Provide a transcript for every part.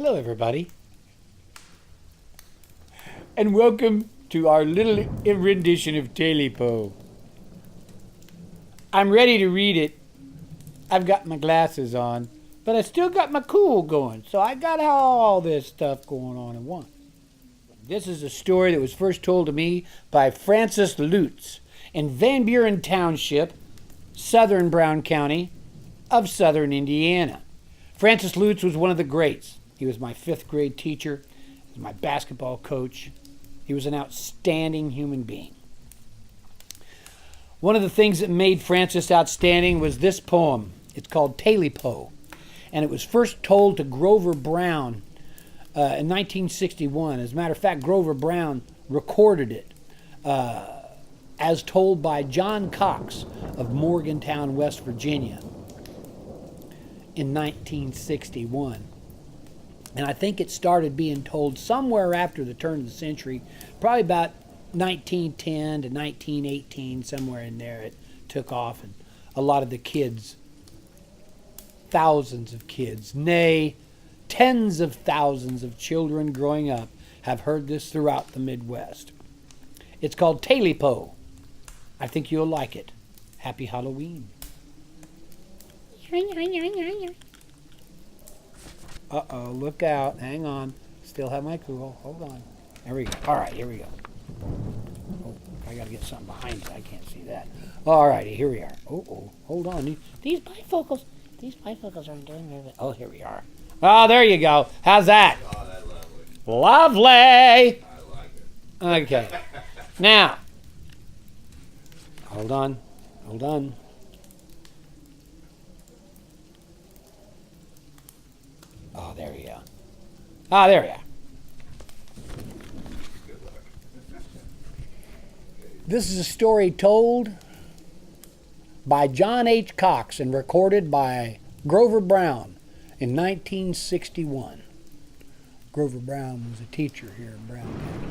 Hello, everybody, and welcome to our little rendition of Tailypo. I'm ready to read it. I've got my glasses on, but I still got my cool going, so I got all this stuff going on at once. This is a story that was first told to me by Francis Lutz in Van Buren Township, southern Brown County of southern Indiana. Francis Lutz was one of the greats. He was my 5th grade teacher. He was my basketball coach. He was an outstanding human being. One of the things that made Francis outstanding was this poem. It's called Tailypo, and it was first told to Grover Brown in 1961. As a matter of fact, Grover Brown recorded it as told by John Cox of Morgantown, West Virginia in 1961. And I think it started being told somewhere after the turn of the century, probably about 1910 to 1918, somewhere in there it took off. And a lot of the kids, thousands of kids, nay, tens of thousands of children growing up have heard this throughout the Midwest. It's called Tailypo. I think you'll like it. Happy Halloween. Uh-oh, look out. Hang on. Still have my cool. Hold on. There we go. All right, here we go. Oh, I got to get something behind it. I can't see that. All righty, here we are. Oh, hold on. These bifocals aren't doing very good. Oh, here we are. Oh, there you go. How's that? Oh, that's lovely. Lovely. I like it. Okay. Now, hold on. Oh, there we go. Ah, there we are. Good luck. This is a story told by John H. Cox and recorded by Grover Brown in 1961. Grover Brown was a teacher here in Brown County.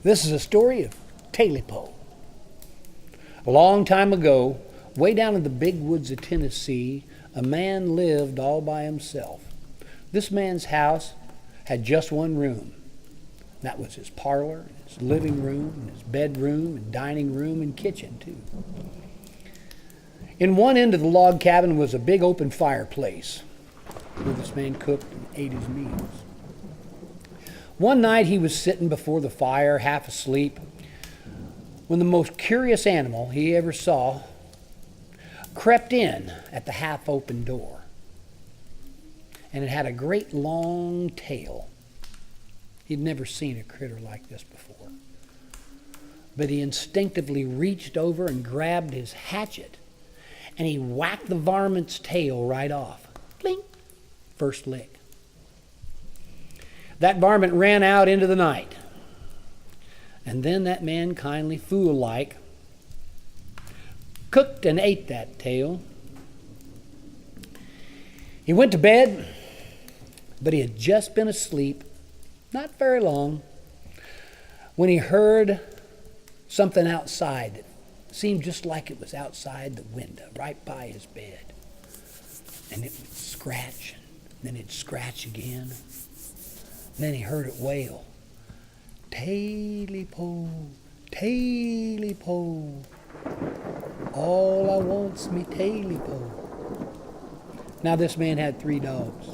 This is a story of Tailypo. A long time ago, way down in the big woods of Tennessee, a man lived all by himself. This man's house had just one room. That was his parlor, his living room, and his bedroom, and dining room, and kitchen, too. In one end of the log cabin was a big open fireplace where this man cooked and ate his meals. One night he was sitting before the fire, half asleep, when the most curious animal he ever saw crept in at the half-open door. And it had a great long tail. He'd never seen a critter like this before. But he instinctively reached over and grabbed his hatchet, and he whacked the varmint's tail right off. Blink! First lick. That varmint ran out into the night. And then that man kindly fool-like cooked and ate that tail. He went to bed, but he had just been asleep, not very long, when he heard something outside that seemed just like it was outside the window, right by his bed. And it would scratch, and then it'd scratch again. And then he heard it wail, Tailypo, Tailypo. All I want's me Tailypo. Now this man had 3 dogs.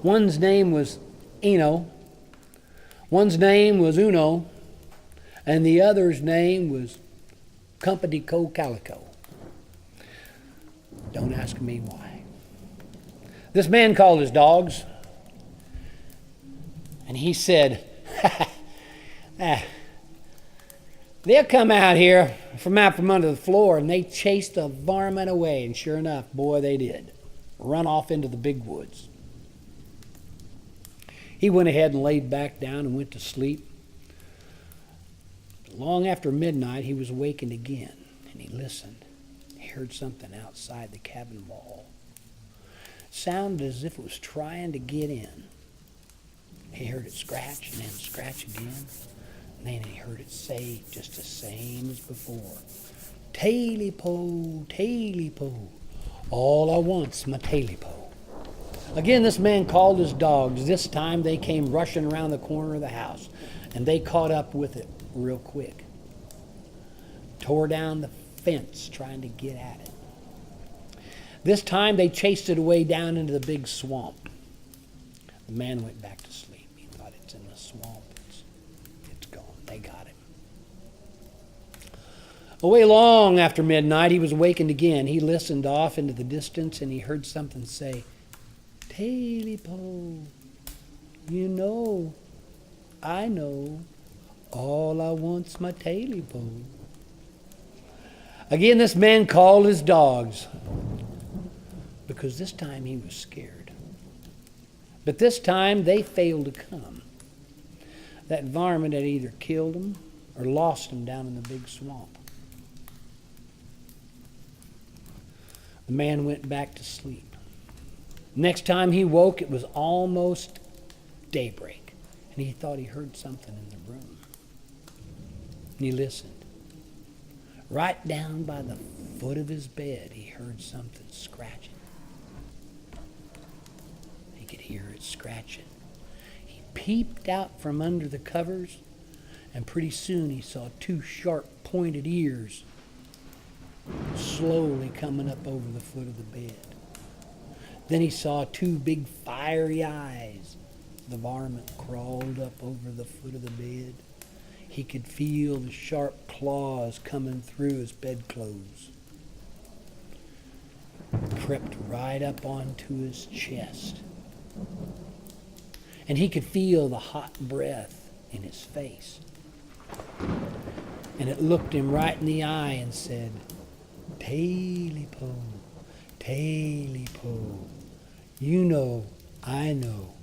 One's name was Eno, one's name was Uno, and the other's name was Company-Co Calico. Don't ask me why. This man called his dogs, and he said, they'll come out here from under the floor, and they chased the varmint away. And sure enough, boy, they did. Run off into the big woods. He went ahead and laid back down and went to sleep. Long after midnight, he was awakened again, and he listened. He heard something outside the cabin wall. It sounded as if it was trying to get in. He heard it scratch and then scratch again. And then he heard it say just the same as before. Tailypo, Tailypo. All I want's my Tailypo. Again, this man called his dogs. This time they came rushing around the corner of the house, and they caught up with it real quick. Tore down the fence trying to get at it. This time they chased it away down into the big swamp. The man went back to sleep. He thought, it's in the swamp. It's gone. They got him. Away long after midnight, he was awakened again. He listened off into the distance, and he heard something say, "Tailypo, you know, I know, all I want's my Tailypo." Again, this man called his dogs, because this time he was scared. But this time they failed to come. That varmint had either killed him or lost him down in the big swamp. The man went back to sleep. Next time he woke, it was almost daybreak, and he thought he heard something in the room. And he listened. Right down by the foot of his bed, he heard something scratching. He could hear it scratching. He peeped out from under the covers, and pretty soon he saw two sharp, pointed ears slowly coming up over the foot of the bed. Then he saw two big fiery eyes. The varmint crawled up over the foot of the bed. He could feel the sharp claws coming through his bedclothes. Crept right up onto his chest. And he could feel the hot breath in his face. And it looked him right in the eye and said, "Tailypo, Tailypo, you know, I know,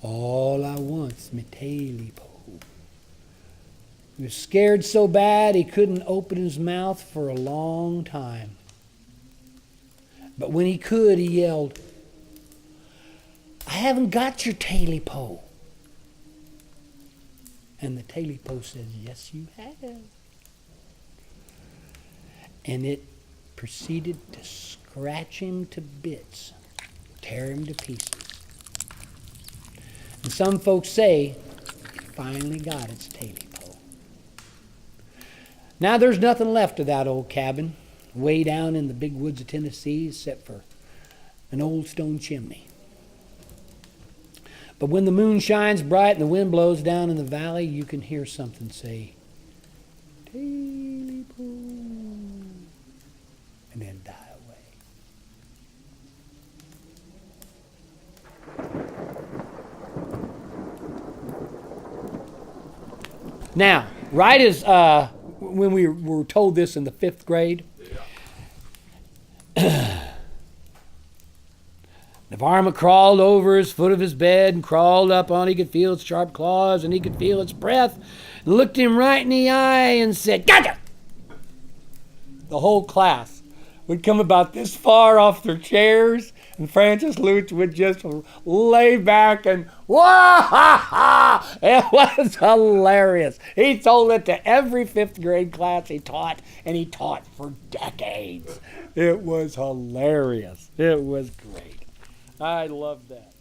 all I want's me Tailypo." He was scared so bad he couldn't open his mouth for a long time. But when he could, he yelled, "I haven't got your Tailypo." And the Tailypo says, "Yes, you have." And it proceeded to scratch him to bits, tear him to pieces. And some folks say it finally got its Tailypo. Now there's nothing left of that old cabin, way down in the big woods of Tennessee, except for an old stone chimney. But when the moon shines bright and the wind blows down in the valley, you can hear something say, "Tailypo," and then die away. Now, right as when we were told this in the 5th grade, the varmint crawled over his foot of his bed and crawled up on. He could feel its sharp claws and he could feel its breath, and looked him right in the eye and said, "Gotcha!" The whole class would come about this far off their chairs, and Francis Lutz would just lay back and wah-ha-ha! It was hilarious. He told it to every 5th grade class he taught, and he taught for decades. It was hilarious. It was great. I loved that.